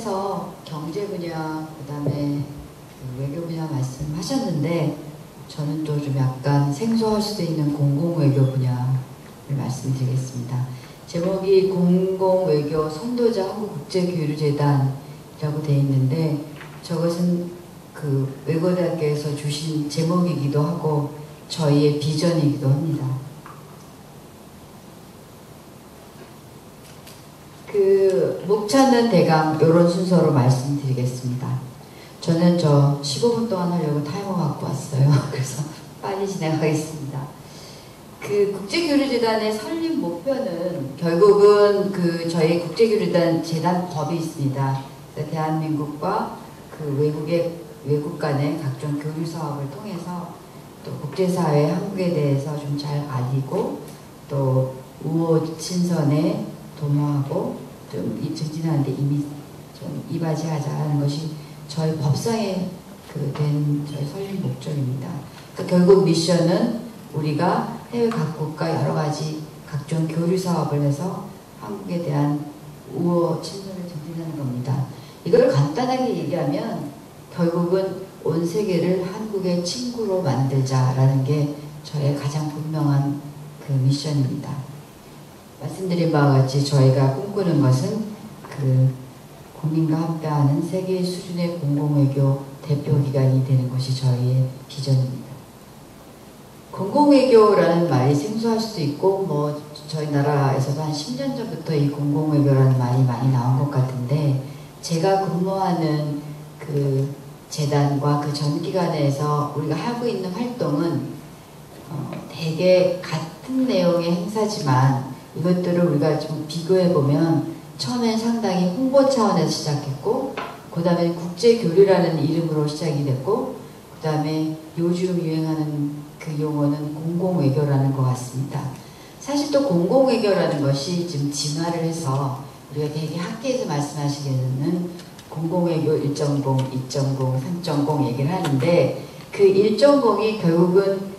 위원장님께서 경제 분야, 그 다음에 외교 분야 말씀하셨는데, 저는 또 좀 약간 생소할 수도 있는 공공외교 분야를 말씀드리겠습니다. 제목이 공공외교 선도자 한국국제교류재단이라고 되어 있는데, 저것은 그 외고대학교에서 주신 제목이기도 하고 저희의 비전이기도 합니다. 목 찾는 대강 이런 순서로 말씀드리겠습니다. 저는 15분 동안 하려고 타이머 갖고 왔어요. 그래서 빨리 진행하겠습니다. 국제교류재단의 설립 목표는 결국은 저희 국제교류재단 재단 법이 있습니다. 대한민국과 외국 간의 각종 교류 사업을 통해서 또 국제사회 한국에 대해서 좀 잘 알리고 또 우호 친선에 도모하고 좀 증진하는데 이미 좀 이바지하자는 것이 저희 법상에 된 저희 설립 목적입니다. 그러니까 결국 미션은 우리가 해외 각국과 여러 가지 각종 교류 사업을 해서 한국에 대한 우호 친선을 증진하는 겁니다. 이걸 간단하게 얘기하면 결국은 온 세계를 한국의 친구로 만들자라는 게 저의 가장 분명한 미션입니다. 말씀드린 바와 같이 저희가 꿈꾸는 것은 국민과 함께하는 세계 수준의 공공외교 대표기관이 되는 것이 저희의 비전입니다. 공공외교라는 말이 생소할 수도 있고 저희 나라에서도 한 10년 전부터 이 공공외교라는 말이 많이 나온 것 같은데, 제가 근무하는 재단과 전 기관에서 우리가 하고 있는 활동은 대개 같은 내용의 행사지만 이것들을 우리가 좀 비교해보면 처음엔 상당히 홍보 차원에서 시작했고, 그 다음에 국제교류라는 이름으로 시작이 됐고, 그 다음에 요즘 유행하는 용어는 공공외교라는 것 같습니다. 사실 또 공공외교라는 것이 지금 진화를 해서 우리가 대개 학계에서 말씀하시기에는 공공외교 1.0, 2.0, 3.0 얘기를 하는데, 1.0이 결국은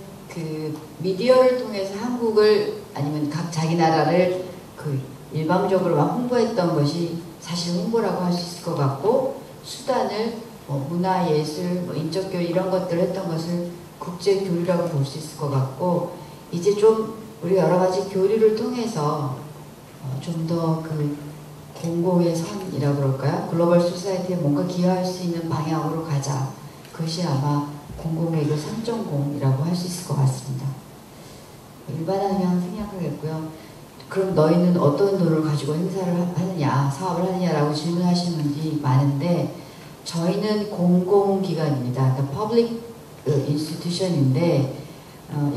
미디어를 통해서 한국을 아니면 각 자기 나라를 일방적으로 홍보했던 것이 사실 홍보라고 할 수 있을 것 같고, 수단을 문화, 예술, 인적교류 이런 것들을 했던 것을 국제교류라고 볼 수 있을 것 같고, 이제 좀 우리가 여러 가지 교류를 통해서 좀 더 공공의 선이라고 그럴까요? 글로벌 소사이티에 뭔가 기여할 수 있는 방향으로 가자. 그것이 아마 공공외교 3.0이라고 할 수 있을 것 같습니다. 일반화면 생략하겠고요. 그럼 너희는 어떤 돈을 가지고 행사를 하느냐, 사업을 하느냐라고 질문하시는 분들이 많은데, 저희는 공공기관입니다. 그러니까 public institution인데,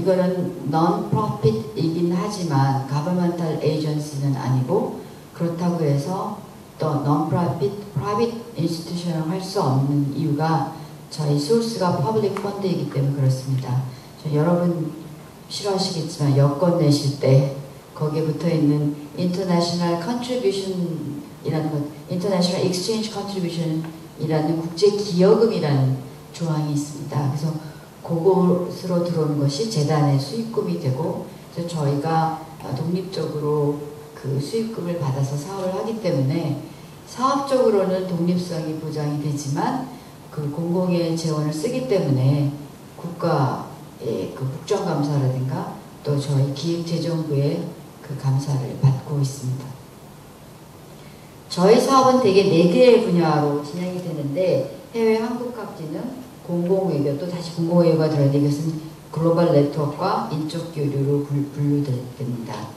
이거는 non-profit이긴 하지만 governmental agency는 아니고, 그렇다고 해서 또 non-profit, private institution을 할 수 없는 이유가 저희 소스가 public fund이기 때문에 그렇습니다. 여러분 싫어하시겠지만 여권 내실 때 거기에 붙어있는 international contribution이라는 것, international exchange contribution이라는 국제기여금이라는 조항이 있습니다. 그래서 그것으로 들어오는 것이 재단의 수익금이 되고, 그래서 저희가 독립적으로 수익금을 받아서 사업을 하기 때문에 사업적으로는 독립성이 보장이 되지만 공공의 재원을 쓰기 때문에 국가의 국정감사라든가 또 저희 기획재정부의 감사를 받고 있습니다. 저희 사업은 대개 4개의 분야로 진행이 되는데, 해외 한국학진흥, 공공외교, 또 다시 공공외교가 들어있는데 이것은 글로벌 네트워크와 인적 교류로 분류됩니다.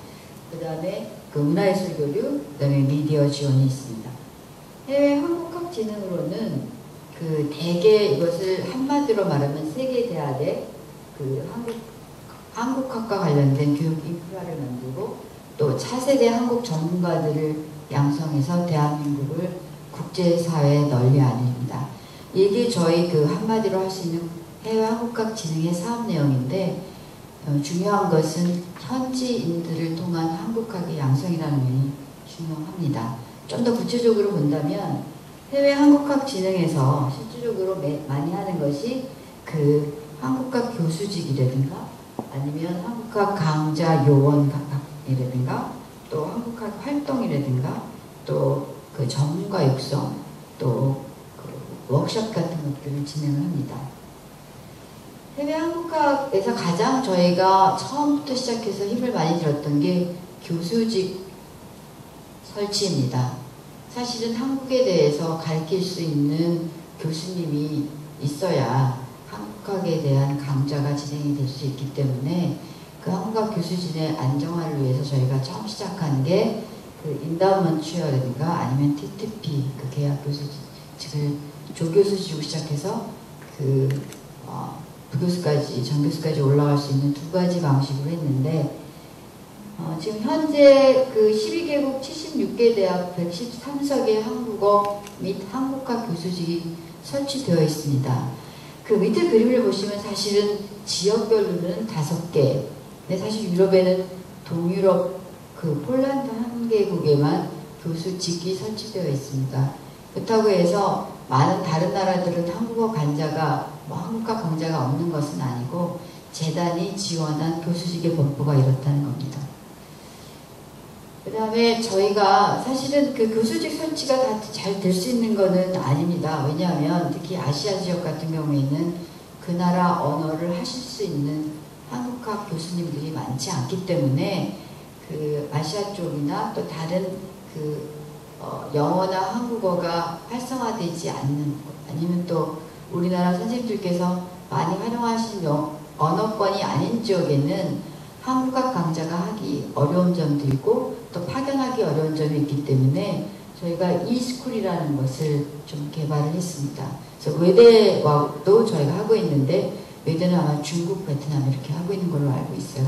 그 다음에 문화예술 교류, 그 다음에 미디어 지원이 있습니다. 해외 한국학진흥으로는 대개 이것을 한마디로 말하면 세계대학의 한국학과 관련된 교육 인프라를 만들고, 또 차세대 한국 전문가들을 양성해서 대한민국을 국제사회에 널리 알립니다. 이게 저희 한마디로 할 수 있는 해외 한국학 진흥의 사업 내용인데, 중요한 것은 현지인들을 통한 한국학의 양성이라는 면이 중요합니다. 좀 더 구체적으로 본다면 해외 한국학 진흥에서 실질적으로 많이 하는 것이 한국학 교수직이라든가 아니면 한국학 강좌 요원이라든가 또 한국학 활동이라든가 또 전문가 육성, 워크숍 같은 것들을 진행을 합니다. 해외 한국학에서 가장 저희가 처음부터 시작해서 힘을 많이 들었던 게 교수직 설치입니다. 사실은 한국에 대해서 가르칠 수 있는 교수님이 있어야 한국학에 대한 강좌가 진행이 될 수 있기 때문에 그 한국학 교수진의 안정화를 위해서 저희가 처음 시작한 게 그 인다우먼트 취어라든가 아니면 TTP 그 계약 교수직을 조교수직으로 시작해서 부교수까지 전교수까지 올라갈 수 있는 두 가지 방식으로 했는데 지금 현재 그 12개국 76개 대학 113석의 한국어 및 한국학 교수직이 설치되어 있습니다. 그 밑에 그림을 보시면 사실은 지역별로는 5개, 근데 사실 유럽에는 동유럽 그 폴란드 한 개국에만 교수직이 설치되어 있습니다. 그렇다고 해서 많은 다른 나라들은 한국어 강좌가 한국학 강좌가 없는 것은 아니고 재단이 지원한 교수직의 분포가 이렇다는 겁니다. 그 다음에 저희가 사실은 그 교수직 설치가 다 잘 될 수 있는 것은 아닙니다. 왜냐하면 특히 아시아 지역 같은 경우에는 그 나라 언어를 하실 수 있는 한국학 교수님들이 많지 않기 때문에 그 아시아 쪽이나 또 다른 영어나 한국어가 활성화되지 않는 아니면 또 우리나라 선생님들께서 많이 활용하신 언어권이 아닌 지역에는 한국학 강좌가 하기 어려운 점도 있고 또 파견하기 어려운 점이 있기 때문에 저희가 e스쿨이라는 것을 좀 개발을 했습니다. 그래서 외대와도 저희가 하고 있는데 외대는 아마 중국, 베트남 이렇게 하고 있는 걸로 알고 있어요.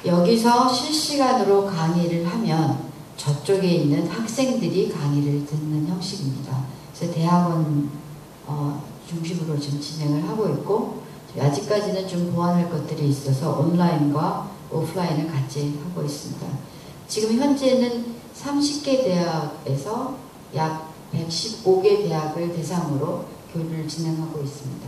여기서 실시간으로 강의를 하면 저쪽에 있는 학생들이 강의를 듣는 형식입니다. 그래서 대학원 중심으로 지금 진행을 하고 있고 아직까지는 좀 보완할 것들이 있어서 온라인과 오프라인을 같이 하고 있습니다. 지금 현재는 30개 대학에서 약 115개 대학을 대상으로 교류를 진행하고 있습니다.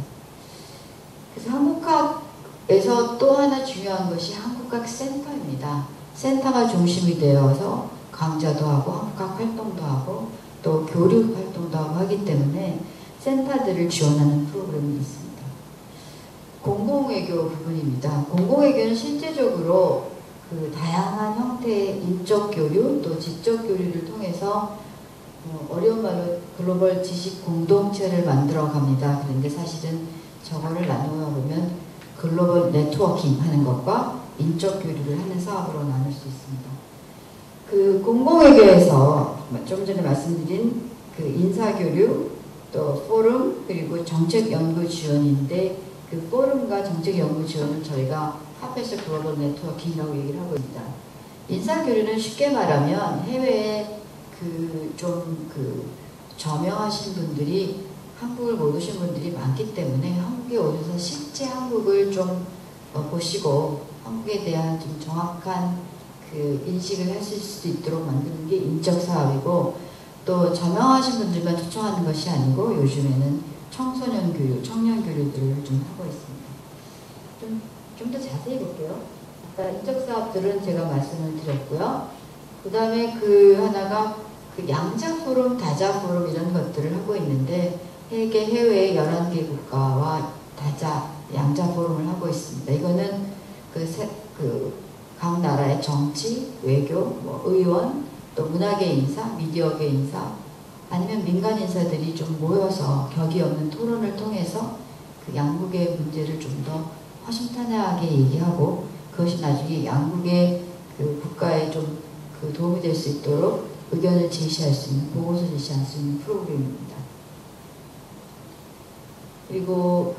그래서 한국학에서 또 하나 중요한 것이 한국학 센터입니다. 센터가 중심이 되어서 강좌도 하고 한국학 활동도 하고 또 교류 활동도 하고 하기 때문에 센터들을 지원하는 프로그램이 있습니다. 공공외교 부분입니다. 공공외교는 실제적으로 그 다양한 형태의 인적 교류 또 지적 교류를 통해서 어려운 말로 글로벌 지식 공동체를 만들어 갑니다. 그런데 사실은 저거를 나누어 보면 글로벌 네트워킹 하는 것과 인적 교류를 하는 사업으로 나눌 수 있습니다. 그 공공외교에서 좀 전에 말씀드린 그 인사교류 또 포럼 그리고 정책연구 지원인데 그 포럼과 정책연구 지원을 저희가 합해서 글로벌 네트워킹이라고 얘기를 하고 있습니다. 인사교류는 쉽게 말하면 해외에 저명하신 분들이 한국을 못 오신 분들이 많기 때문에 한국에 오셔서 실제 한국을 좀 보시고 한국에 대한 좀 정확한 그 인식을 하실 수 있도록 만드는 게 인적 사업이고 또 저명하신 분들만 초청하는 것이 아니고 요즘에는 청소년 교류, 청년 교류들을 좀 하고 있습니다. 좀 더 자세히 볼게요. 아까 인적 사업들은 제가 말씀을 드렸고요. 그 다음에 그 하나가 그 양자 포럼, 다자 포럼 이런 것들을 하고 있는데 해외 11개 국가와 다자, 양자 포럼을 하고 있습니다. 이거는 각 나라의 정치, 외교, 의원, 또 문화계 인사, 미디어계 인사, 아니면 민간 인사들이 좀 모여서 격이 없는 토론을 통해서 그 양국의 문제를 좀 더 허심탄회하게 얘기하고 그것이 나중에 양국의 그 국가에 좀 그 도움이 될 수 있도록 의견을 제시할 수 있는, 보고서 제시할 수 있는 프로그램입니다. 그리고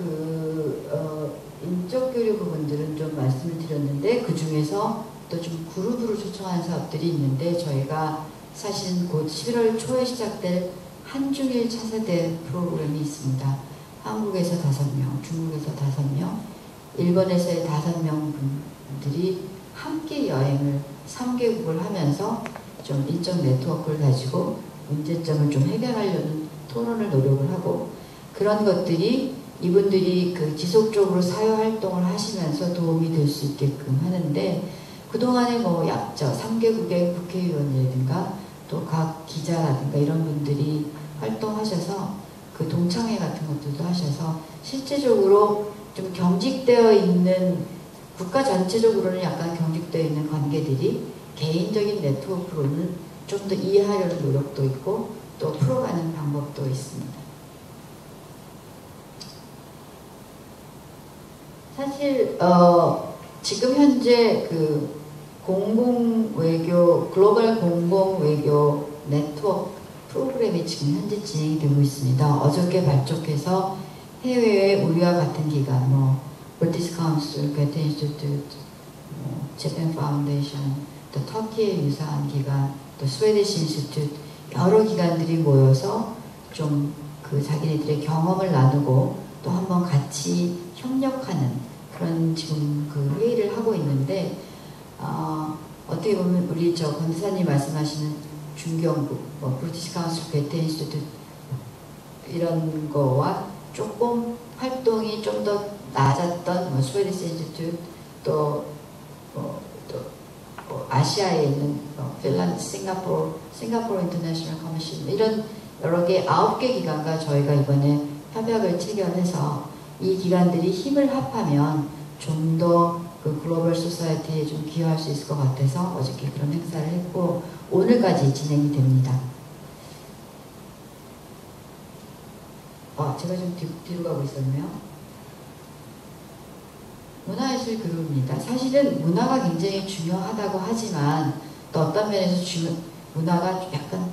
인적 교류 부분들은 좀 말씀을 드렸는데 그 중에서 또 좀 그룹으로 초청하는 사업들이 있는데 저희가 사실은 곧 11월 초에 시작될 한중일 차세대 프로그램이 있습니다. 한국에서 5명, 중국에서 5명, 일본에서의 5명 분들이 함께 여행을 3개국을 하면서 좀 인적 네트워크를 가지고 문제점을 좀 해결하려는 토론을 노력을 하고 그런 것들이 이분들이 그 지속적으로 사회활동을 하시면서 도움이 될 수 있게끔 하는데 그동안에 3개국의 국회의원이라든가 또 각 기자라든가 이런 분들이 활동하셔서 그 동창회 같은 것들도 하셔서 실제적으로 좀 경직되어 있는 국가 전체적으로는 약간 경직되어 있는 관계들이 개인적인 네트워크로는 좀 더 이해하려는 노력도 있고 또 풀어가는 방법도 있습니다. 사실 지금 현재 그 공공외교, 글로벌 공공외교 네트워크 프로그램이 지금 현재 진행이 되고 있습니다. 어저께 발족해서 해외에 우리와 같은 기관, 뭐 브리티시 카운슬, 괴테 인스티튜트, 재팬 파운데이션, 또 터키에 유사한 기관, 또 스웨디시 인스티튜트 여러 기관들이 모여서 좀 그 자기네들의 경험을 나누고 또 한번 같이 협력하는 그런 지금 그 회의를 하고 있는데 어떻게 보면 우리 저 권사님 말씀하시는 중경국, 뭐 브리티시 카운슬, 괴테 인스티튜트 이런 거와 조금 활동이 좀 더 낮았던 뭐 스웨디시 인스티튜트 또 아시아에 있는 핀란드, 싱가포르 인터내셔널 커미션 이런 여러 개 9개 기관과 저희가 이번에 협약을 체결해서 이 기관들이 힘을 합하면 좀 더 그 글로벌 소사이어티에 좀 기여할 수 있을 것 같아서 어저께 그런 행사를 했고 오늘까지 진행이 됩니다. 제가 좀 뒤로 가고 있었네요. 문화예술 교육입니다. 사실은 문화가 굉장히 중요하다고 하지만 또 어떤 면에서 문화가 약간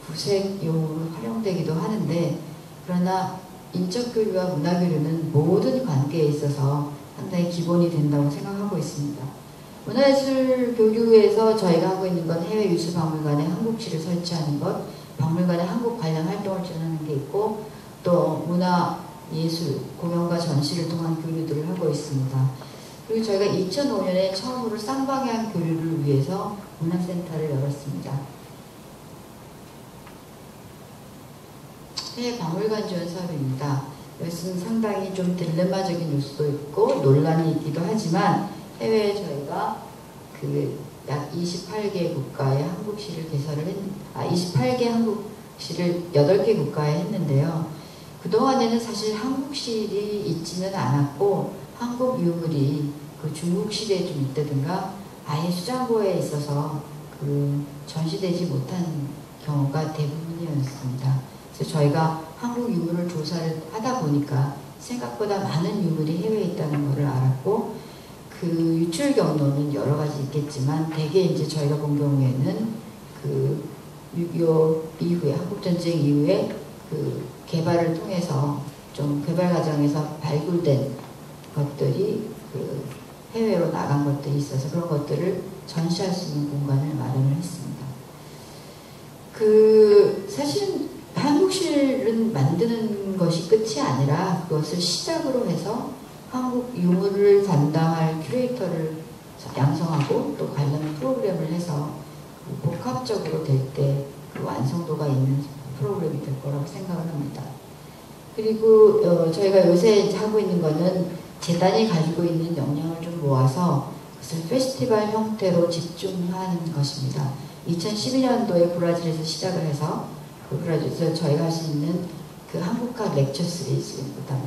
구색용으로 활용되기도 하는데 그러나 인적 교류와 문화 교류는 모든 관계에 있어서 상당히 기본이 된다고 생각하고 있습니다. 문화예술 교류에서 저희가 하고 있는 건 해외 유수박물관에 한국지를 설치하는 것, 박물관에 한국 관련 활동을 진행하는 게 있고 또 문화예술, 공연과 전시를 통한 교류들을 하고 있습니다. 그리고 저희가 2005년에 처음으로 쌍방향 교류를 위해서 문화센터를 열었습니다. 해외 박물관 지원 사업입니다. 이것은 상당히 좀 딜레마적인 요소도 있고 논란이 있기도 하지만 해외에 저희가 그 약 28개 국가의 한국시를 개설을 28개 한국시를 8개 국가에 했는데요. 그동안에는 사실 한국실이 있지는 않았고 한국 유물이 그 중국실에 좀 있다든가 아예 수장고에 있어서 그 전시되지 못한 경우가 대부분이었습니다. 그래서 저희가 한국 유물을 조사를 하다 보니까 생각보다 많은 유물이 해외에 있다는 것을 알았고 그 유출 경로는 여러 가지 있겠지만 대개 이제 저희가 본 경우에는 그 6.25 이후에 한국전쟁 이후에 그 개발을 통해서 좀 개발 과정에서 발굴된 것들이 그 해외로 나간 것들이 있어서 그런 것들을 전시할 수 있는 공간을 마련을 했습니다. 그 사실은 한국실은 만드는 것이 끝이 아니라 그것을 시작으로 해서 한국 유물을 담당할 큐레이터를 양성하고 또 관련 프로그램을 해서 복합적으로 될 때 그 완성도가 있는 프로그램이 될 거라고 생각을 합니다. 그리고 저희가 요새 하고 있는 거는 재단이 가지고 있는 역량을 좀 모아서 그것을 페스티벌 형태로 집중하는 것입니다. 2012년도에 브라질에서 시작을 해서 그 브라질에서 저희가 할 수 있는 그 한국학 렉처 시리즈, 그 다음에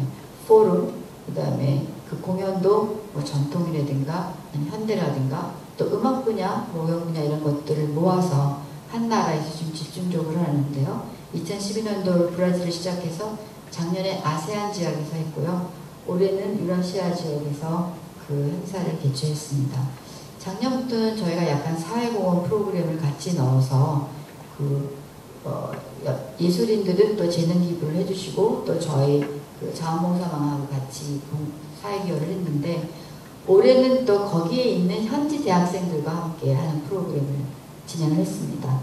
포럼, 그 다음에 그 공연도 뭐 전통이라든가 현대라든가 또 음악 분야, 공연 분야 이런 것들을 모아서 한 나라에서 좀 집중적으로 하는데요. 2012년도 브라질을 시작해서 작년에 아세안 지역에서 했고요. 올해는 유라시아 지역에서 그 행사를 개최했습니다. 작년부터는 저희가 약간 사회공헌 프로그램을 같이 넣어서 그 예술인들은 또 재능 기부를 해주시고 또 저희 그 자원봉사망하고 같이 사회기여를 했는데 올해는 또 거기에 있는 현지 대학생들과 함께 하는 프로그램을 진행을 했습니다.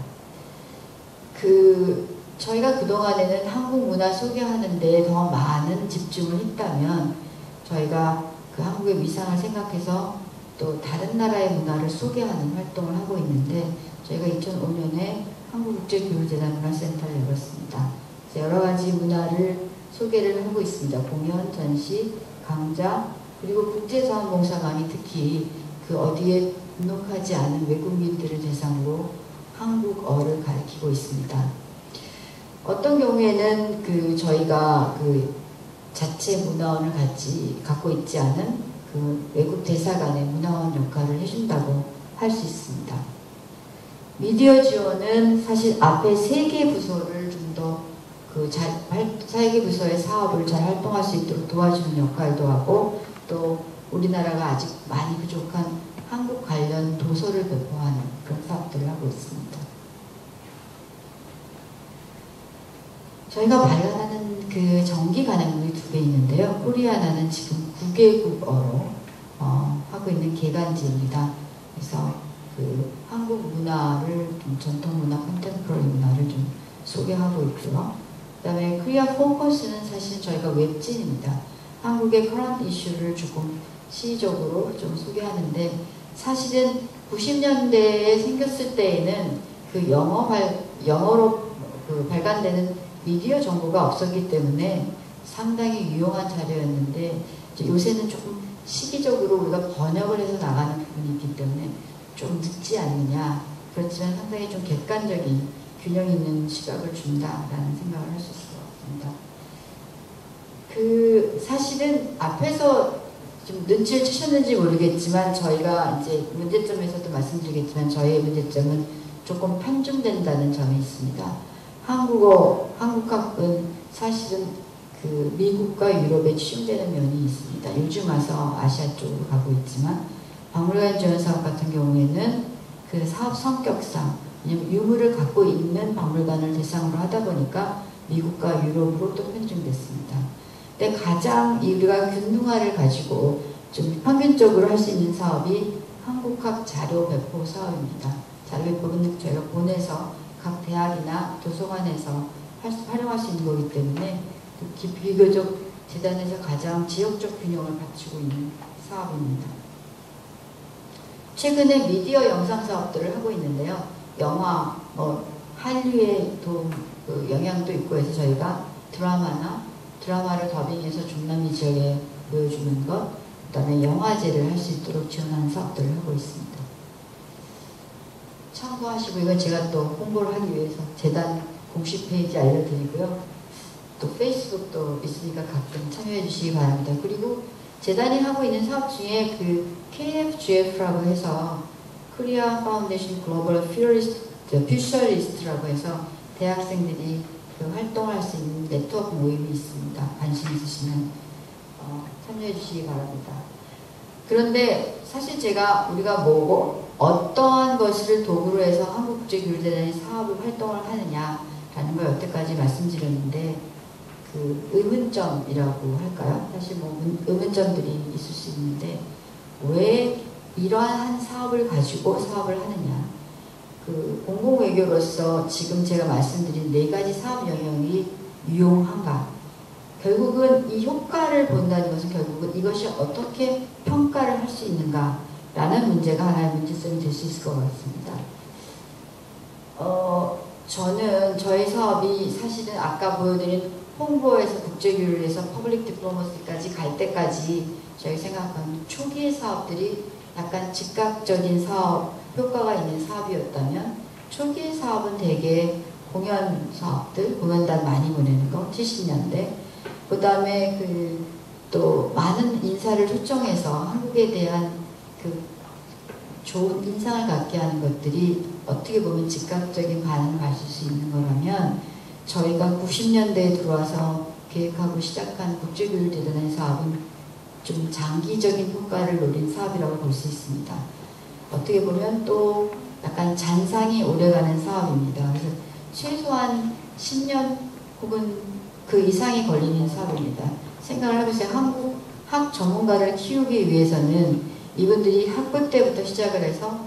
저희가 그동안에는 한국 문화 소개하는 데 더 많은 집중을 했다면 저희가 그 한국의 위상을 생각해서 또 다른 나라의 문화를 소개하는 활동을 하고 있는데 저희가 2005년에 한국국제교류재단 문화센터를 열었습니다. 그래서 여러 가지 문화를 소개를 하고 있습니다. 공연, 전시, 강좌, 그리고 국제자원봉사관이 특히 그 어디에 등록하지 않은 외국인들을 대상으로 한국어를 가르치고 있습니다. 어떤 경우에는 저희가 자체 문화원을 갖고 있지 않은 외국 대사관의 문화원 역할을 해준다고 할 수 있습니다. 미디어 지원은 사실 앞에 3개 부서를 좀 더 3개 부서의 사업을 잘 활동할 수 있도록 도와주는 역할도 하고, 또 우리나라가 아직 많이 부족한 한국 관련 도서를 배포하는 그런 사업들을 하고 있습니다. 저희가 발간하는 정기 간행물이 2개 있는데요. 코리아나는 지금 9개국어로 하고 있는 개간지입니다. 그래서 한국 문화를 전통 문화, 컨템포러리 문화를 좀 소개하고 있고요. 그 다음에 코리아 포커스는 사실 저희가 웹진입니다. 한국의 커런트 이슈를 조금 시의적으로 좀 소개하는데, 사실은 90년대에 생겼을 때에는 영어로 발간되는 미디어 정보가 없었기 때문에 상당히 유용한 자료였는데, 요새는 조금 시기적으로 우리가 번역을 해서 나가는 부분이 있기 때문에 좀 늦지 않느냐. 그렇지만 상당히 좀 객관적인 균형 있는 시각을 준다라는 생각을 할 수 있을 것 같습니다. 사실은 앞에서 좀 눈치를 채셨는지 모르겠지만, 저희가 이제 문제점에서도 말씀드리겠지만, 저희의 문제점은 조금 편중된다는 점이 있습니다. 한국학은 사실은 미국과 유럽에 치중되는 면이 있습니다. 요즘 와서 아시아 쪽으로 가고 있지만, 박물관 지원 사업 같은 경우에는 사업 성격상, 왜냐면 유물을 갖고 있는 박물관을 대상으로 하다 보니까 미국과 유럽으로 또 편중됐습니다. 근데 가장 우리가 균등화를 가지고 좀 평균적으로 할 수 있는 사업이 한국학 자료 배포 사업입니다. 자료 배포는 저희가 보내서 각 대학이나 도서관에서 활용할 수 있는 거기 때문에 비교적 재단에서 가장 지역적 균형을 갖추고 있는 사업입니다. 최근에 미디어 영상 사업들을 하고 있는데요. 영화, 한류의 영향도 있고 해서 저희가 드라마를 더빙해서 중남미 지역에 보여주는 것, 그 다음에 영화제를 할 수 있도록 지원하는 사업들을 하고 있습니다. 참고하시고, 이건 제가 또 홍보를 하기 위해서 재단 공식 페이지 알려드리고요. 또 페이스북도 있으니까 가끔 참여해 주시기 바랍니다. 그리고 재단이 하고 있는 사업 중에 KFGF라고 해서 코리아 파운데이션 글로벌 퓨처리스트라고 해서 대학생들이 활동할 수 있는 네트워크 모임이 있습니다. 관심 있으시면 참여해 주시기 바랍니다. 그런데 사실 우리가 어떠한 것을 도구로 해서 한국국제교류재단이 사업을 활동을 하느냐라는 걸 여태까지 말씀드렸는데, 의문점이라고 할까요? 사실 의문점들이 있을 수 있는데, 왜 이러한 사업을 가지고 사업을 하느냐. 공공외교로서 지금 제가 말씀드린 4가지 사업 영역이 유용한가. 결국은 이 효과를 본다는 것은 결국은 이것이 어떻게 평가를 할 수 있는가라는 문제가 하나의 문제점이 될 수 있을 것 같습니다. 저는 저희 사업이 사실은 아까 보여드린 홍보에서 국제교류에서 퍼블릭 디플로머시까지 갈 때까지 저희 생각하는 초기의 사업들이 약간 즉각적인 사업, 효과가 있는 사업이었다면, 초기의 사업은 대개 공연 사업들, 공연단 많이 보내는 거, 70년대. 그 다음에 또 많은 인사를 초청해서 한국에 대한 좋은 인상을 갖게 하는 것들이 어떻게 보면 즉각적인 반응을 가질 수 있는 거라면, 저희가 90년대에 들어와서 계획하고 시작한 국제교류재단의 사업은 좀 장기적인 효과를 노린 사업이라고 볼 수 있습니다. 어떻게 보면 또 약간 잔상이 오래가는 사업입니다. 그래서 최소한 10년 혹은 그 이상이 걸리는 사업입니다. 생각을 해보세요. 한국 학 전문가를 키우기 위해서는 이분들이 학부 때부터 시작을 해서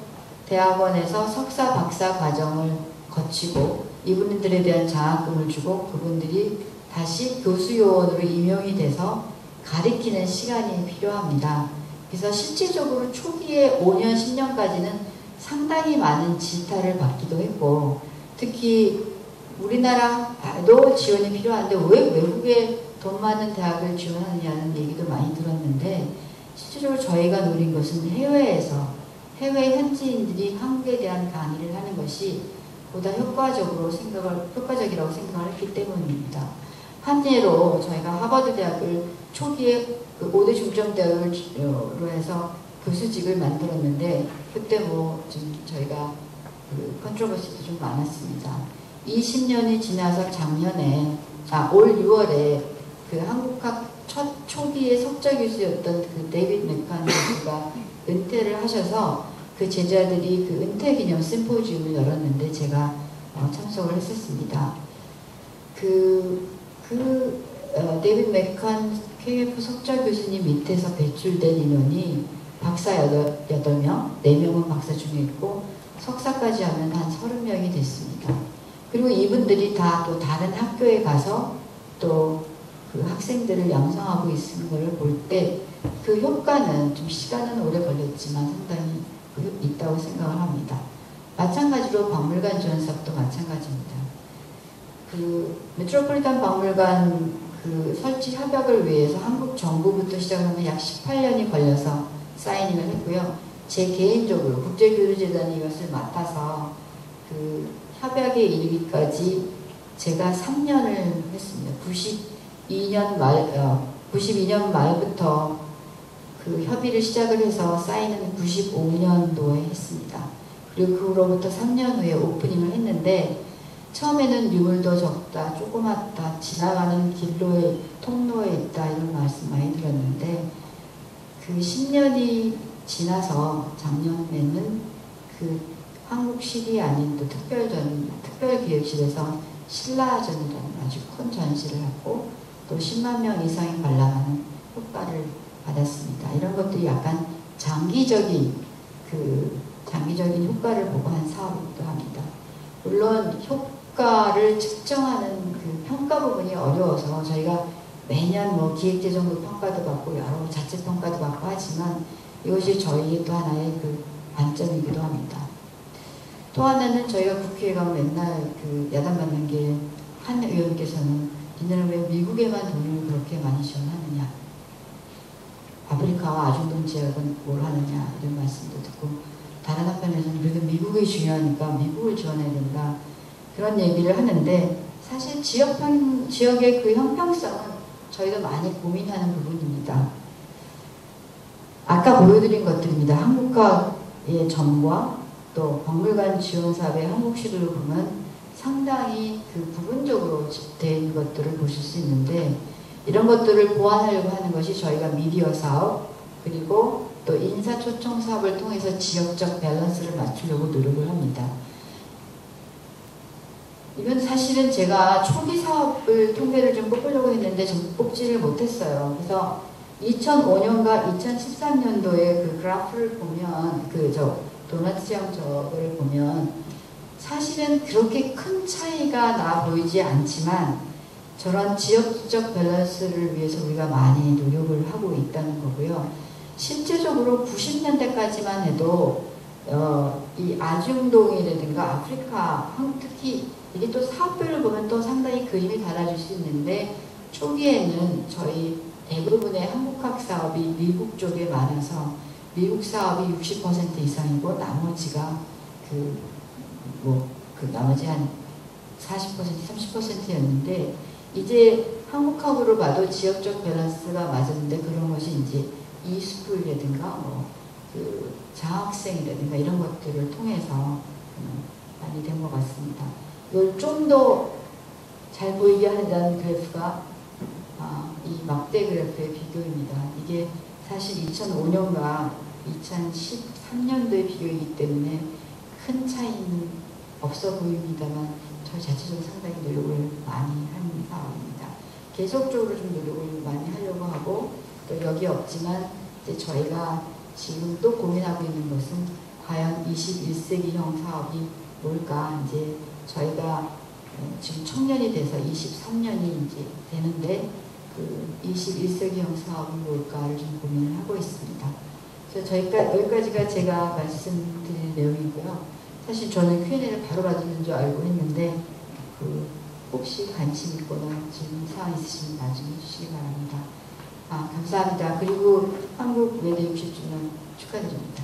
대학원에서 석사, 박사 과정을 거치고 이분들에 대한 장학금을 주고 그분들이 다시 교수 요원으로 임용이 돼서 가르치는 시간이 필요합니다. 그래서 실질적으로 초기에 5년, 10년까지는 상당히 많은 지타를 받기도 했고, 특히 우리나라도 지원이 필요한데 왜 외국에 돈 많은 대학을 지원하느냐는 얘기도 많이 들었는데, 실질적으로 저희가 노린 것은 해외 현지인들이 한국에 대한 강의를 하는 것이 보다 효과적이라고 생각을 했기 때문입니다. 한 예로 저희가 하버드 대학을 초기에 그 5대 중점대학으로 해서 교수직을 만들었는데 그때 뭐 좀 저희가 그 컨트로버시도 좀 많았습니다. 20년이 지나서 작년에 올 6월에 그 한국학 초기의 석좌 교수였던 그 데이빗 맥칸 교수가 은퇴를 하셔서 그 제자들이 그 은퇴 기념 심포지움을 열었는데 제가 참석을 했었습니다. 데이빗 맥칸 KF 석좌 교수님 밑에서 배출된 인원이 박사 8명, 4명은 박사 중에 있고 석사까지 하면 한 30명이 됐습니다. 그리고 이분들이 다 또 다른 학교에 가서 또 그 학생들을 양성하고 있는 걸 볼 때 그 효과는 좀 시간은 오래 걸렸지만 상당히 있다고 생각을 합니다. 마찬가지로 박물관 지원 사업도 마찬가지입니다. 그 메트로폴리탄 박물관 그 설치 협약을 위해서 한국 정부부터 시작하면 약 18년이 걸려서 사이닝을 했고요. 제 개인적으로 국제교류재단이 이것을 맡아서 그 협약에 이르기까지 제가 3년을 했습니다. 92년 말부터 그 협의를 시작을 해서 사인은 95년도에 했습니다. 그리고 그로부터 3년 후에 오프닝을 했는데 처음에는 유물도 적다, 조그맣다, 지나가는 길로에 통로에 있다 이런 말씀 많이 들었는데 그 10년이 지나서 작년에는 그 한국실이 아닌 또 특별기획실에서 신라전이라는 아주 큰 전시를 하고 또 10만 명 이상이 관람하는 효과를 받았습니다. 이런 것들이 약간 장기적인 효과를 보고 한 사업이기도 합니다. 물론 효과를 측정하는 그 평가 부분이 어려워서 저희가 매년 뭐 기획재정부 평가도 받고 여러 자체 평가도 받고 하지만 이것이 저희의 또 하나의 그 관점이기도 합니다. 또 하나는 저희가 국회에 가면 맨날 그 야단 맞는 게 한 의원께서는 니네는 왜 미국에만 돈을 그렇게 많이 지원하느냐, 아프리카와 아중동 지역은 뭘 하느냐 이런 말씀도 듣고 다른 한편에서는 그래도 미국이 중요하니까 미국을 지원해야 된다 그런 얘기를 하는데 사실 지역의 그 형평성은 저희도 많이 고민하는 부분입니다. 아까 보여드린 것들입니다. 한국과의 점과 또 박물관 지원 사업의 한국시를 보면 상당히 그 부분적으로 된 것들을 보실 수 있는데 이런 것들을 보완하려고 하는 것이 저희가 미디어 사업 그리고 또 인사 초청 사업을 통해서 지역적 밸런스를 맞추려고 노력을 합니다. 이건 사실은 제가 초기 사업을 통계를 좀 뽑으려고 했는데 좀 뽑지를 못했어요. 그래서 2005년과 2013년도에 그 그래프를 보면 도너츠형 저거를 보면 사실은 그렇게 큰 차이가 나 보이지 않지만 저런 지역적 밸런스를 위해서 우리가 많이 노력을 하고 있다는 거고요. 실제적으로 90년대까지만 해도 이 아중동이라든가 아프리카, 특히 이게 또 사업별로 보면 또 상당히 그림이 달라질 수 있는데 초기에는 저희 대부분의 한국학 사업이 미국 쪽에 많아서 미국 사업이 60% 이상이고 나머지가 나머지 한 40%, 30%였는데 이제 한국학으로 봐도 지역적 밸런스가 맞았는데 그런 것이 이제 이스쿨이라든가 장학생이라든가 이런 것들을 통해서 많이 된 것 같습니다. 이걸 좀 더 잘 보이게 하는 그래프가 이 막대 그래프의 비교입니다. 이게 사실 2005년과 2013년도의 비교이기 때문에 큰 차이는 없어 보입니다만 저희 자체적으로 상당히 노력을 많이 하는 사업입니다. 계속적으로 좀 노력을 많이 하려고 하고 또 여기 없지만 이제 저희가 지금 또 고민하고 있는 것은 과연 21세기형 사업이 뭘까. 이제 저희가 지금 청년이 돼서 23년이 이제 되는데 그 21세기형 사업이 뭘까를 좀 고민을 하고 있습니다. 그래서 여기까지가 제가 말씀드릴 내용이고요. 사실 저는 Q&A를 바로 받는 줄 알고 했는데 혹시 관심 있거나 질문사항 있으시면 나중에 해주시기 바랍니다. 감사합니다. 그리고 한국 외대 60주년 축하드립니다.